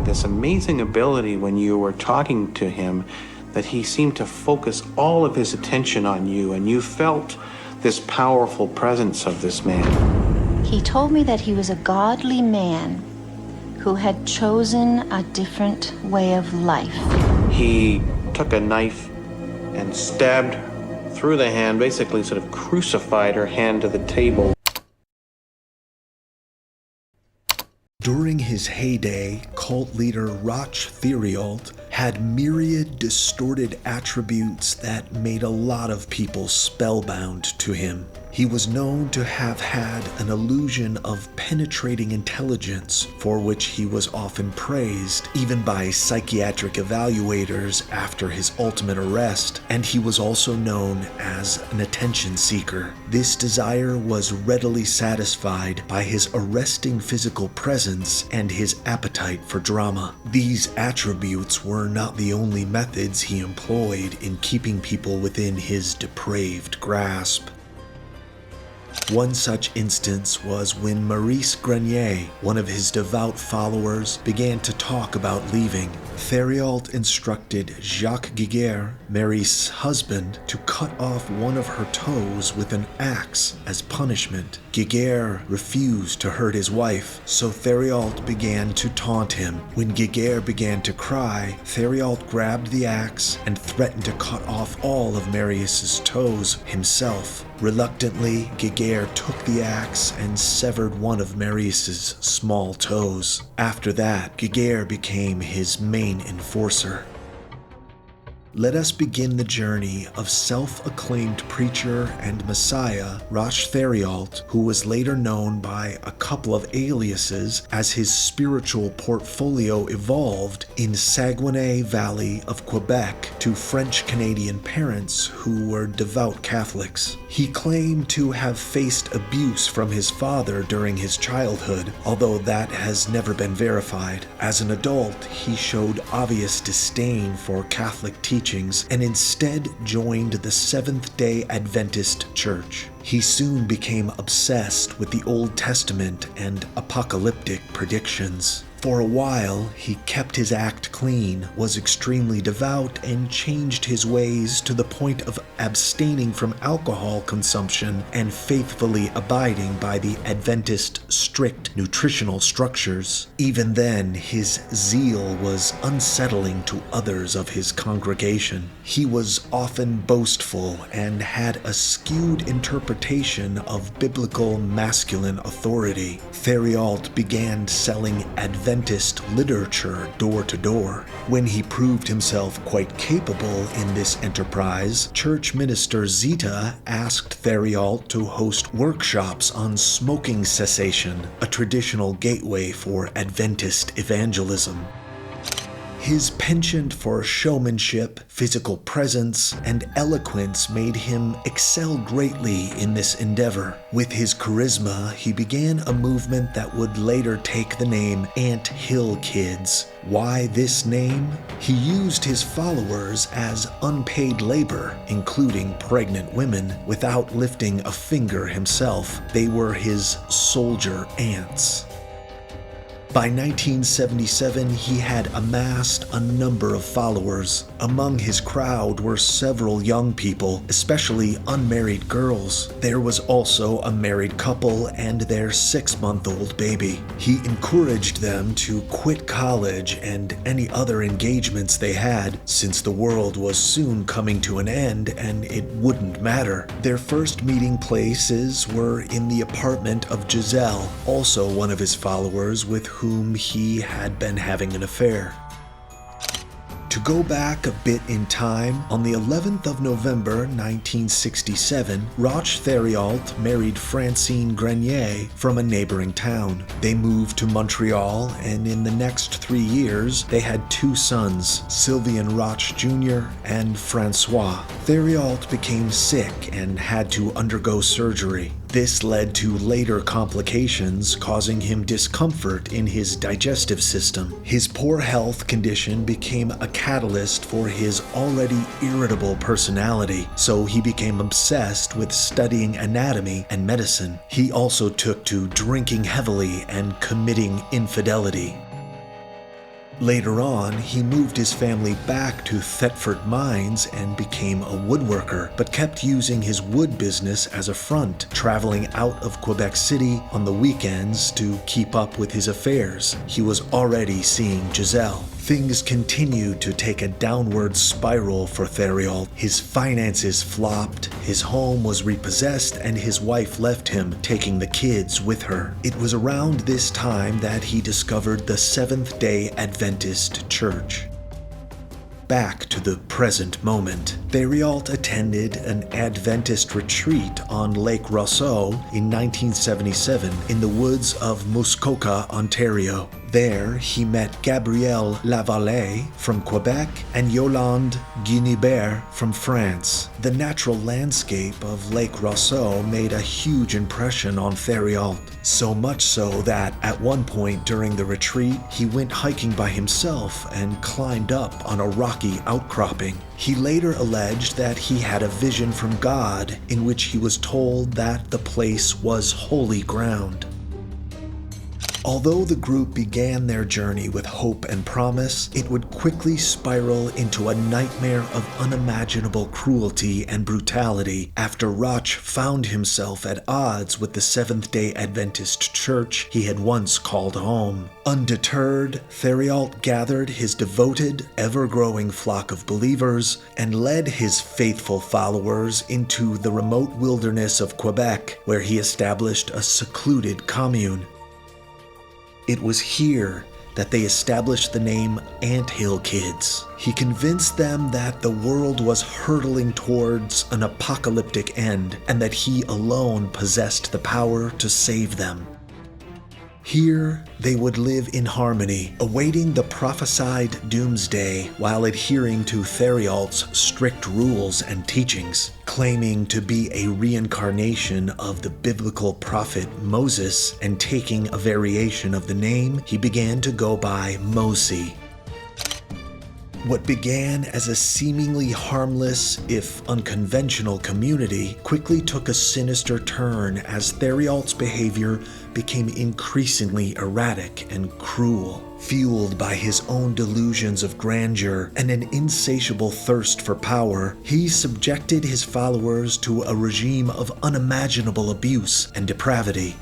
this amazing ability when you were talking to him, that he seemed to focus all of his attention on you, and you felt this powerful presence of this man. He told me that he was a godly man who had chosen a different way of life. He took a knife and stabbed through the hand, basically sort of crucified her hand to the table. During his heyday, cult leader Roch Theirault had myriad distorted attributes that made a lot of people spellbound to him. He was known to have had an illusion of penetrating intelligence, for which he was often praised, even by psychiatric evaluators after his ultimate arrest, and he was also known as an attention seeker. This desire was readily satisfied by his arresting physical presence and his appetite for drama. These attributes were not the only methods he employed in keeping people within his depraved grasp. One such instance was when Maurice Grenier, one of his devout followers, began to talk about leaving. Theirault instructed Jacques Giguère, Maurice's husband, to cut off one of her toes with an axe as punishment. Giguère refused to hurt his wife, so Theirault began to taunt him. When Giguère began to cry, Theirault grabbed the axe and threatened to cut off all of Maurice's toes himself. Reluctantly, Giguère took the axe and severed one of Maurice's small toes. After that, Giguère became his main enforcer. Let us begin the journey of self-acclaimed preacher and messiah Roch Theirault, who was later known by a couple of aliases as his spiritual portfolio evolved in Saguenay Valley of Quebec to French-Canadian parents who were devout Catholics. He claimed to have faced abuse from his father during his childhood, although that has never been verified. As an adult, he showed obvious disdain for Catholic teachings and instead joined the Seventh-day Adventist Church. He soon became obsessed with the Old Testament and apocalyptic predictions. For a while, he kept his act clean, was extremely devout, and changed his ways to the point of abstaining from alcohol consumption and faithfully abiding by the Adventist strict nutritional structures. Even then, his zeal was unsettling to others of his congregation. He was often boastful and had a skewed interpretation of biblical masculine authority. Theirault began selling Adventist literature door to door. When he proved himself quite capable in this enterprise, church minister Zita asked Theirault to host workshops on smoking cessation, a traditional gateway for Adventist evangelism. His penchant for showmanship, physical presence, and eloquence made him excel greatly in this endeavor. With his charisma, he began a movement that would later take the name Ant Hill Kids. Why this name? He used his followers as unpaid labor, including pregnant women, without lifting a finger himself. They were his soldier ants. By 1977, he had amassed a number of followers. Among his crowd were several young people, especially unmarried girls. There was also a married couple and their 6-month-old baby. He encouraged them to quit college and any other engagements they had, since the world was soon coming to an end and it wouldn't matter. Their first meeting places were in the apartment of Giselle, also one of his followers with whom he had been having an affair. To go back a bit in time, on the 11th of November 1967, Roch Theirault married Francine Grenier from a neighboring town. They moved to Montreal, and in the next 3 years, they had 2 sons, Sylvain Roch Jr. and Francois. Theirault became sick and had to undergo surgery. This led to later complications, causing him discomfort in his digestive system. His poor health condition became a catalyst for his already irritable personality, so he became obsessed with studying anatomy and medicine. He also took to drinking heavily and committing infidelity. Later on, he moved his family back to Thetford Mines and became a woodworker, but kept using his wood business as a front, traveling out of Quebec City on the weekends to keep up with his affairs. He was already seeing Giselle. Things continued to take a downward spiral for Theirault. His finances flopped, his home was repossessed, and his wife left him, taking the kids with her. It was around this time that he discovered the Seventh-day Adventist Church. Back to the present moment. Theirault attended an Adventist retreat on Lake Rousseau in 1977 in the woods of Muskoka, Ontario. There, he met Gabrielle Lavallee from Quebec and Yolande Guinibert from France. The natural landscape of Lake Rousseau made a huge impression on Theirault, so much so that at one point during the retreat, he went hiking by himself and climbed up on a rocky outcropping. He later alleged that he had a vision from God in which he was told that the place was holy ground. Although the group began their journey with hope and promise, it would quickly spiral into a nightmare of unimaginable cruelty and brutality after Roch found himself at odds with the Seventh-day Adventist Church he had once called home. Undeterred, Theirault gathered his devoted, ever-growing flock of believers and led his faithful followers into the remote wilderness of Quebec, where he established a secluded commune. It was here that they established the name Anthill Kids. He convinced them that the world was hurtling towards an apocalyptic end and that he alone possessed the power to save them. Here, they would live in harmony, awaiting the prophesied doomsday while adhering to Theirault's strict rules and teachings. Claiming to be a reincarnation of the biblical prophet Moses and taking a variation of the name, he began to go by Mosi. What began as a seemingly harmless, if unconventional community, quickly took a sinister turn as Theirault's behavior became increasingly erratic and cruel. Fueled by his own delusions of grandeur and an insatiable thirst for power, he subjected his followers to a regime of unimaginable abuse and depravity.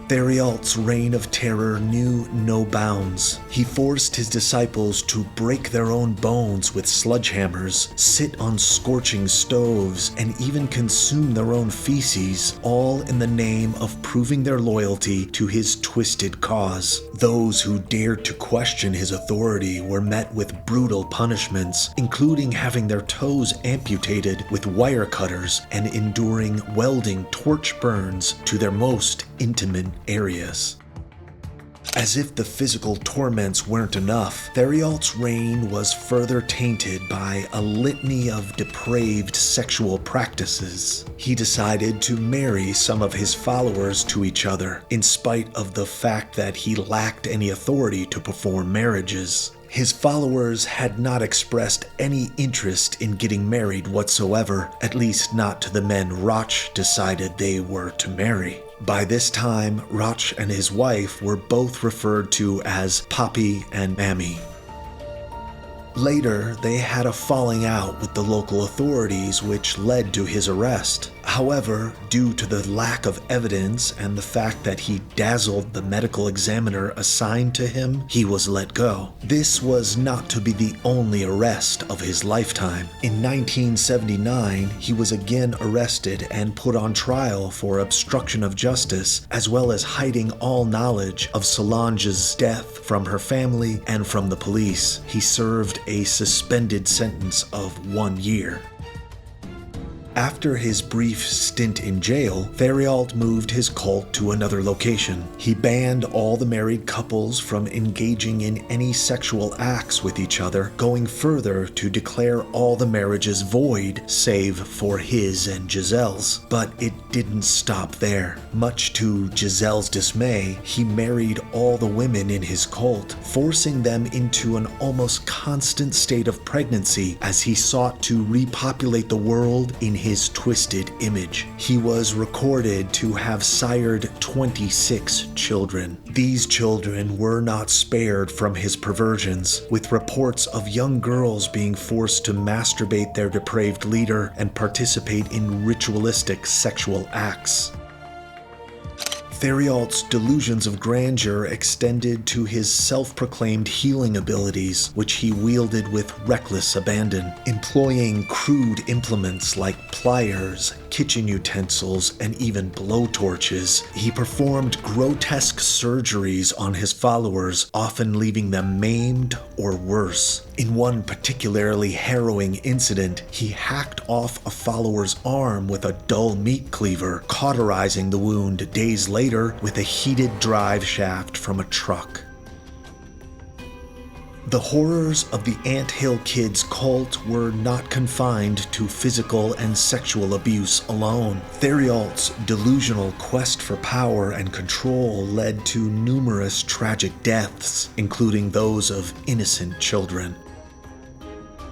Theirault's reign of terror knew no bounds. He forced his disciples to break their own bones with sledgehammers, sit on scorching stoves, and even consume their own feces, all in the name of proving their loyalty to his twisted cause. Those who dared to question his authority were met with brutal punishments, including having their toes amputated with wire cutters and enduring welding torch burns to their most intimate areas. As if the physical torments weren't enough, Theirault's reign was further tainted by a litany of depraved sexual practices. He decided to marry some of his followers to each other, in spite of the fact that he lacked any authority to perform marriages. His followers had not expressed any interest in getting married whatsoever, at least not to the men Roch decided they were to marry. By this time, Roch and his wife were both referred to as Papi and Mammy. Later, they had a falling out with the local authorities, which led to his arrest. However, due to the lack of evidence and the fact that he dazzled the medical examiner assigned to him, he was let go. This was not to be the only arrest of his lifetime. In 1979, he was again arrested and put on trial for obstruction of justice, as well as hiding all knowledge of Solange's death from her family and from the police. He served a suspended sentence of 1 year. After his brief stint in jail, Theirault moved his cult to another location. He banned all the married couples from engaging in any sexual acts with each other, going further to declare all the marriages void, save for his and Giselle's. But it didn't stop there. Much to Giselle's dismay, he married all the women in his cult, forcing them into an almost constant state of pregnancy as he sought to repopulate the world in his his twisted image. He was recorded to have sired 26 children. These children were not spared from his perversions, with reports of young girls being forced to masturbate their depraved leader and participate in ritualistic sexual acts. Theirault's delusions of grandeur extended to his self-proclaimed healing abilities, which he wielded with reckless abandon, employing crude implements like pliers, kitchen utensils, and even blowtorches. He performed grotesque surgeries on his followers, often leaving them maimed or worse. In one particularly harrowing incident, he hacked off a follower's arm with a dull meat cleaver, cauterizing the wound days later with a heated drive shaft from a truck. The horrors of the Ant Hill Kids cult were not confined to physical and sexual abuse alone. Theirault's delusional quest for power and control led to numerous tragic deaths, including those of innocent children.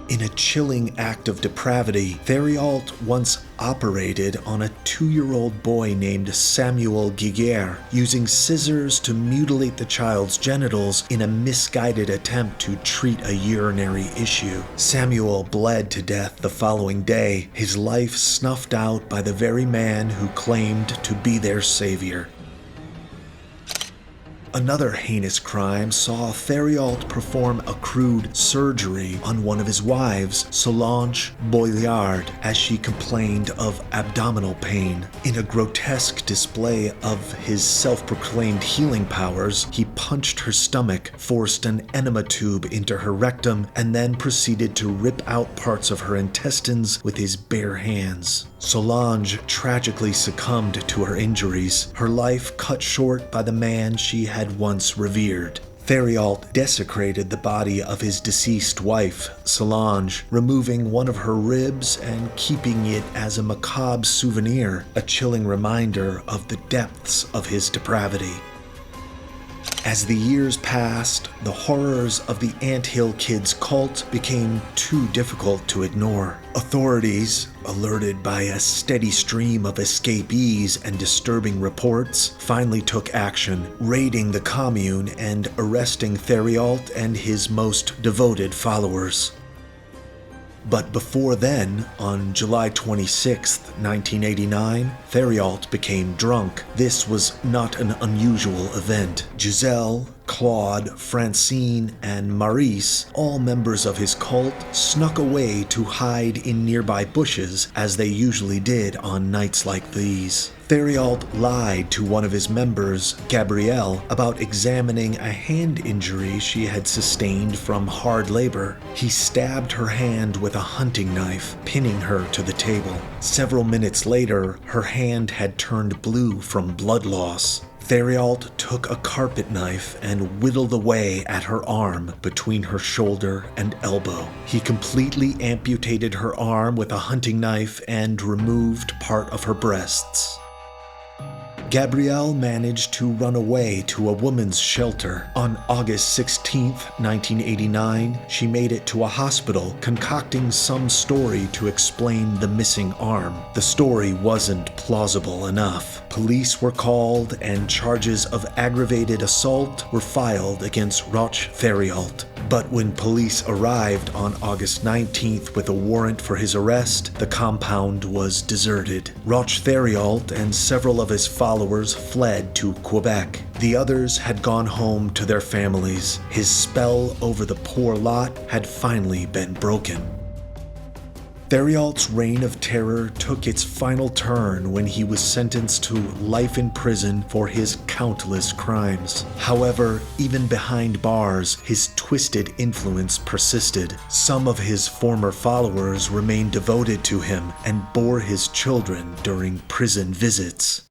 In a chilling act of depravity, Theirault once operated on a 2-year-old boy named Samuel Giguère, using scissors to mutilate the child's genitals in a misguided attempt to treat a urinary issue. Samuel bled to death the following day, his life snuffed out by the very man who claimed to be their savior. Another heinous crime saw Theirault perform a crude surgery on one of his wives, Solange Boilliard, as she complained of abdominal pain. In a grotesque display of his self-proclaimed healing powers, he punched her stomach, forced an enema tube into her rectum, and then proceeded to rip out parts of her intestines with his bare hands. Solange tragically succumbed to her injuries, her life cut short by the man she had once revered. Theirault desecrated the body of his deceased wife, Solange, removing one of her ribs and keeping it as a macabre souvenir, a chilling reminder of the depths of his depravity. As the years passed, the horrors of the Ant Hill Kids cult became too difficult to ignore. Authorities, alerted by a steady stream of escapees and disturbing reports, finally took action, raiding the commune and arresting Theirault and his most devoted followers. But before then, on July 26, 1989, Theirault became drunk. This was not an unusual event. Giselle, Claude, Francine, and Maurice, all members of his cult, snuck away to hide in nearby bushes, as they usually did on nights like these. Theirault lied to one of his members, Gabrielle, about examining a hand injury she had sustained from hard labor. He stabbed her hand with a hunting knife, pinning her to the table. Several minutes later, her hand had turned blue from blood loss. Theirault took a carpet knife and whittled away at her arm between her shoulder and elbow. He completely amputated her arm with a hunting knife and removed part of her breasts. Gabrielle managed to run away to a woman's shelter. On August 16, 1989, she made it to a hospital, concocting some story to explain the missing arm. The story wasn't plausible enough. Police were called and charges of aggravated assault were filed against Roch Theirault. But when police arrived on August 19th with a warrant for his arrest, the compound was deserted. Roch Theirault and several of his followers fled to Quebec. The others had gone home to their families. His spell over the poor lot had finally been broken. Theirault's reign of terror took its final turn when he was sentenced to life in prison for his countless crimes. However, even behind bars, his twisted influence persisted. Some of his former followers remained devoted to him and bore his children during prison visits.